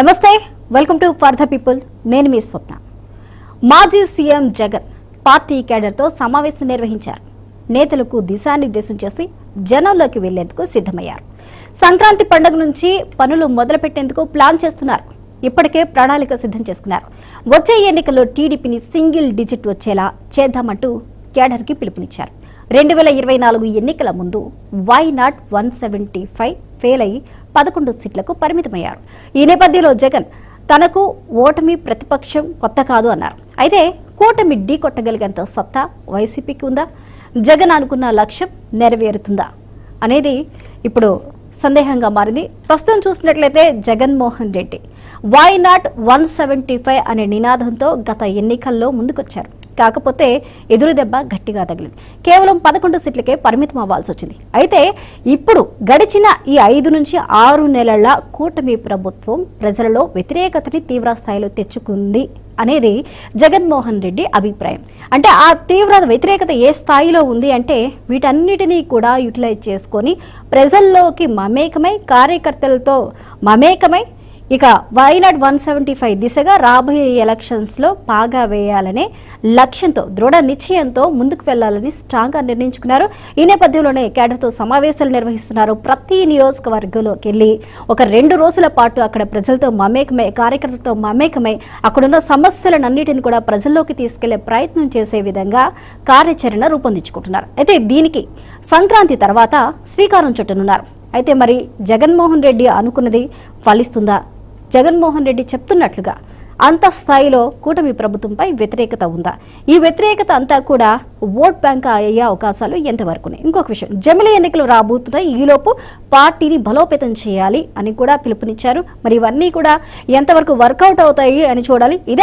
నమస్తే, welcome to for the people. నేను మీ స్వప్న. మాజీ సీఎం జగన్ పార్టీ క్యాడర్తో సమావేశం నిర్వహించారు. నేతలకు దిశానిర్దేశం చేసి జనంలోకి వెళ్లేందుకు సిద్ధమయ్యారు. సంక్రాంతి పండుగ నుంచి పనులు మొదలుపెట్టేందుకు ప్లాన్ చేస్తున్నారు. ఇప్పటికే ప్రణాళిక సిద్ధం చేసుకున్నారు. వచ్చే ఎన్నికల్లో టీడీపీని సింగిల్ డిజిట్ వచ్చేలా చేద్దామంటూ క్యాడర్కి పిలుపునిచ్చారు. 2024 ఎన్నికల ముందు వై నాట్ 175 ఫెయిల్ అయి 11 సీట్లకు పరిమితమయ్యారు. ఈ నేపథ్యంలో జగన్ తనకు ఓటమి ప్రతిపక్షం కొత్త కాదు అన్నారు. అయితే కూటమి ఢీ కొట్టగలిగేంత సత్తా వైసీపీకి ఉందా? జగన్ అనుకున్న లక్ష్యం నెరవేరుతుందా అనేది ఇప్పుడు సందేహంగా మారింది. ప్రస్తుతం చూసినట్లయితే జగన్మోహన్ రెడ్డి వై నాట్ 175 అనే నినాదంతో గత ఎన్నికల్లో ముందుకొచ్చారు. కాకపోతే ఎదురు దెబ్బ గట్టిగా తగిలింది. కేవలం 11 సీట్లకే పరిమితం అవ్వాల్సి వచ్చింది. అయితే ఇప్పుడు గడిచిన ఈ 5 నుంచి 6 నెలల కూటమి ప్రభుత్వం ప్రజలలో వ్యతిరేకతని తీవ్ర స్థాయిలో తెచ్చుకుంది అనేది జగన్మోహన్ రెడ్డి అభిప్రాయం. అంటే ఆ తీవ్ర వ్యతిరేకత ఏ స్థాయిలో ఉంది అంటే వీటన్నిటినీ కూడా యూటిలైజ్ చేసుకొని ప్రజల్లోకి మమేకమై కార్యకర్తలతో మమేకమై ఇక వై నాట్ 175 దిశగా రాబోయే ఎలక్షన్స్లో పాగా వేయాలనే లక్ష్యంతో దృఢ నిశ్చయంతో ముందుకు వెళ్లాలని స్ట్రాంగ్గా నిర్ణయించుకున్నారు. ఈ నేపథ్యంలోనే క్యాడర్తో సమావేశాలు నిర్వహిస్తున్నారు. ప్రతి నియోజకవర్గంలోకి వెళ్ళి ఒక 2 రోజుల పాటు అక్కడ ప్రజలతో మమేకమై కార్యకర్తలతో మమేకమై అక్కడున్న సమస్యలన్నిటిని కూడా ప్రజల్లోకి తీసుకెళ్లే ప్రయత్నం చేసే విధంగా కార్యాచరణ రూపొందించుకుంటున్నారు. అయితే దీనికి సంక్రాంతి తర్వాత శ్రీకారం చుట్టనున్నారు. అయితే మరి జగన్మోహన్ రెడ్డి అనుకున్నది ఫలిస్తుందా? జగన్మోహన్ రెడ్డి చెప్తున్నట్లుగా అంత స్థాయిలో కూటమి ప్రభుత్వంపై వ్యతిరేకత ఉందా? ఈ వ్యతిరేకత అంతా కూడా ఓట్ బ్యాంక్ అయ్యే అవకాశాలు ఎంతవరకు ఉన్నాయి? ఇంకొక విషయం, జమిలీ ఎన్నికలు రాబోతున్నాయి. ఈలోపు పార్టీని బలోపేతం చేయాలి అని కూడా పిలుపునిచ్చారు. మరి ఇవన్నీ కూడా ఎంతవరకు వర్కౌట్ అవుతాయి అని చూడాలి. ఇదే